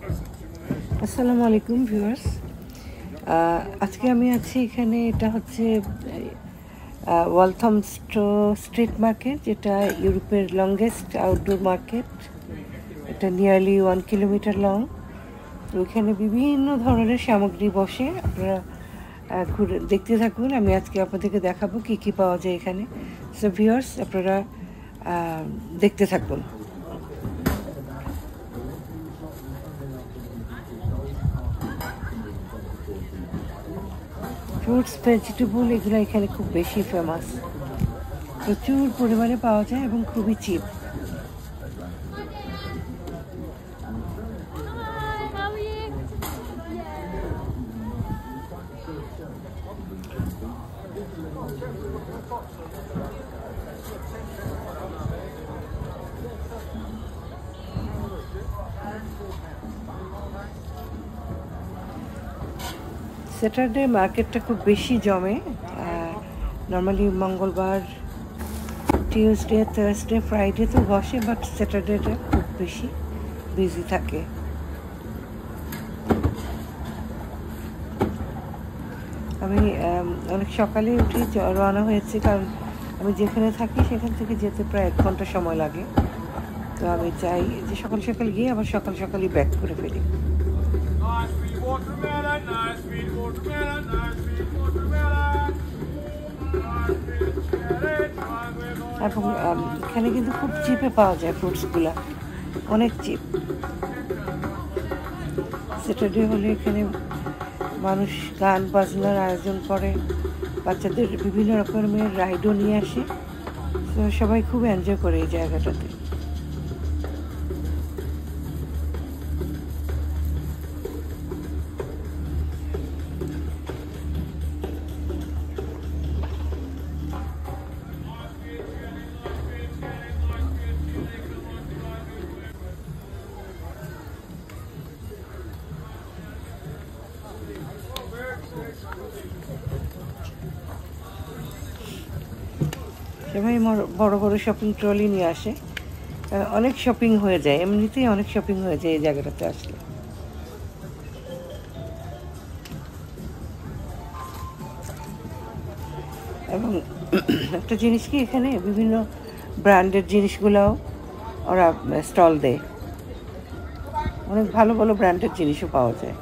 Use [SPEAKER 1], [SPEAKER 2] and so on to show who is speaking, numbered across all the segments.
[SPEAKER 1] আসসালামু আলাইকুম ভিউয়ার্স। আজকে আমি আছি এখানে, এটা হচ্ছে ওয়ালথম স্ট্রিট মার্কেট, যেটা ইউরোপের লংগেস্ট আউটডোর মার্কেট। এটা নিয়ারলি 1 কিলোমিটার লং। তো এখানে বিভিন্ন ধরনের সামগ্রী বসে, আপনারা ঘুরে দেখতে থাকুন। আমি আজকে আপনাদেরকে দেখাবো কী কী পাওয়া যায় এখানে। সো ভিউয়ার্স, আপনারা দেখতে থাকুন। ফ্রুটস, ভেজিটেবল এগুলো এখানে খুব বেশি ফেমাস, প্রচুর পরিমাণে পাওয়া যায় এবং খুবই চিপ। স্যাটারডে মার্কেটটা খুব বেশি জমে। নর্মালি মঙ্গলবার, টিউসডে, থার্সডে, ফ্রাইডে তো বসে, বাট স্যাটারডেটা খুব বেশি বিজি থাকে। আমি অনেক সকালে উঠে রওনা হয়েছি, কারণ আমি যেখানে থাকি সেখান থেকে যেতে প্রায় 1 ঘন্টা সময় লাগে। তো আমি চাই যে সকাল সকাল গিয়ে আবার সকাল সকালই ব্যাক করে ফেলি। এবং এখানে কিন্তু খুব চিপে পাওয়া যায় ফ্রুটসগুলা, অনেক চিপ। স্যাটারডে হলে এখানে মানুষ গান বাজনার আয়োজন করে, বাচ্চাদের বিভিন্ন রকমের রাইডও নিয়ে আসে। তো সবাই খুব এনজয় করে এই জায়গাটাতে। সবাই বড় বড় শপিং ট্রলি নিয়ে আসে, অনেক শপিং হয়ে যায়, এমনিতেই অনেক শপিং হয়ে যায় এই জায়গাটাতে আসলে। এবং একটা জিনিস কি, এখানে বিভিন্ন ব্র্যান্ডের জিনিসগুলোও ওরা স্টল দেয়, অনেক ভালো ভালো ব্র্যান্ডের জিনিসও পাওয়া যায়।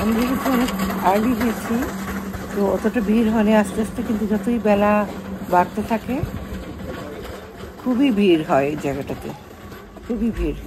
[SPEAKER 1] আমি যেহেতু অনেক আর্লি গেছি, তো অতটা ভিড় হয়নি। আস্তে আস্তে কিন্তু যতই বেলা বাড়তে থাকে খুবই ভিড় হয় এই জায়গাটাতে, খুবই ভিড়।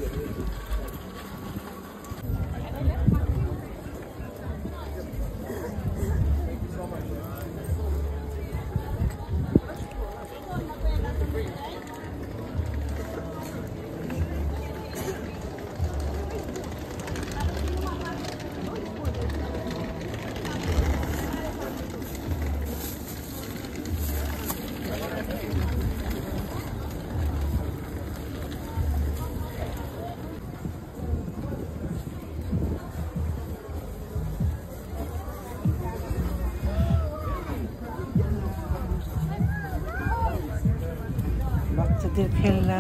[SPEAKER 1] বাচ্চাদের খেলনা,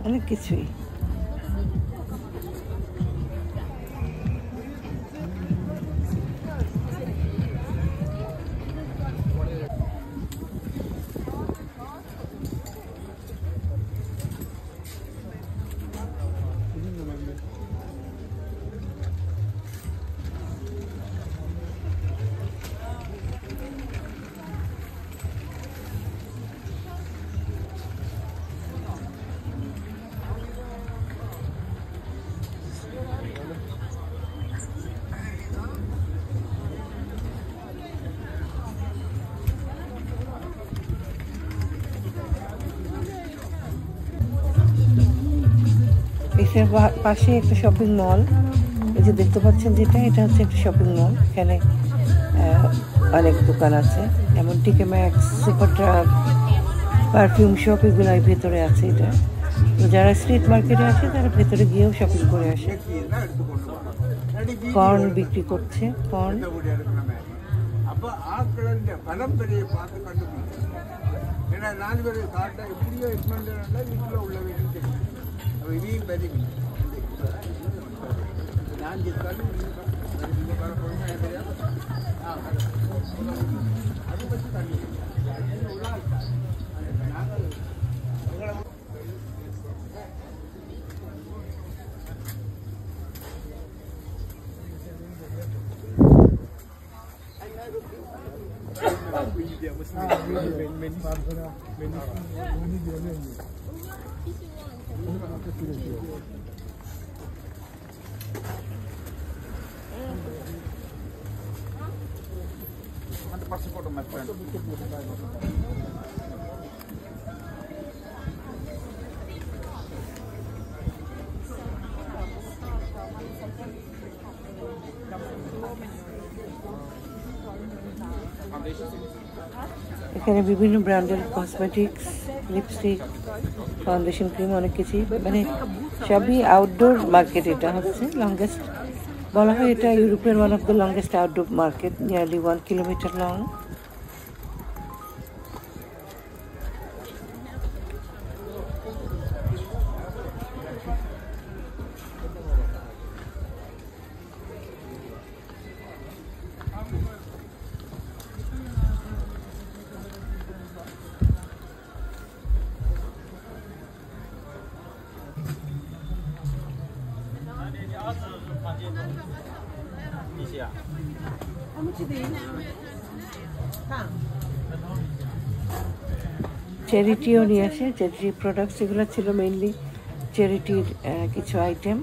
[SPEAKER 1] অনেক কিছুই। এটার পাশে একটা শপিং মল, এই যে দেখতে পাচ্ছেন যেটা, এটা হচ্ছে একটা শপিং মল। এখানে অনেক দোকান আছে, যেমন টিকে max, super truck, perfume shop, এগুলোর ভেতরে আছে এটা। তো যারা স্ট্রিট মার্কেটে আছে তারা ভেতরে গিয়েও শপিং করে আসে। কর্ন বিক্রি করছে, কর্ন। এখানে বিভিন্ন ব্র্যান্ডের কসমেটিক্স, লিপস্টিক, ফাউন্ডেশন ক্রিম, অনেক কিছুই, মানে সবই আউটডোর মার্কেট। এটা হচ্ছে লংগেস্ট, বলা হয় এটা ইউরোপের one of the longest outdoor market, nearly 1 kilometre long. চ্যারিটিও নিয়ে আসে, চ্যারিটি প্রোডাক্টস, এগুলো ছিল মেইনলি চ্যারিটির কিছু আইটেম।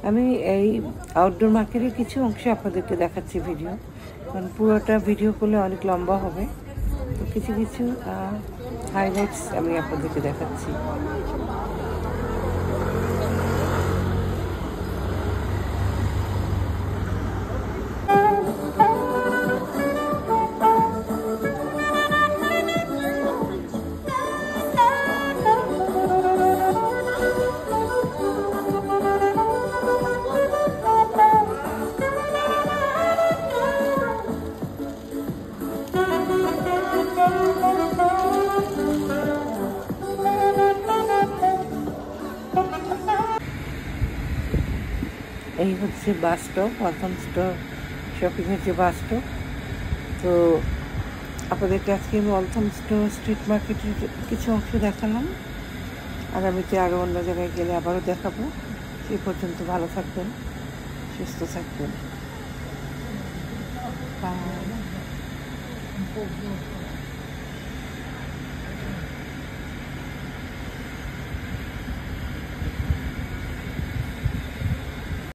[SPEAKER 1] আমি এই আউটডোর মার্কেটের কিছু অংশ আপনাদেরকে দেখাচ্ছি ভিডিও, কারণ পুরোটা ভিডিও করলে অনেক লম্বা হবে। তো কিছু কিছু হাইলাইটস আমি আপনাদেরকে দেখাচ্ছি। এই হচ্ছে বাস স্টপ, ওয়ালথম স্টোর শপিংয়ের যে বাস স্টপ। তো আপনাদেরকে আজকে আমি ওয়ালথম স্টোর স্ট্রিট মার্কেটের কিছু অংশ দেখালাম। আগামীতে আরও অন্য জায়গায় গেলে আবারও দেখাবো। সেই পর্যন্ত ভালো থাকবেন, সুস্থ থাকবেন।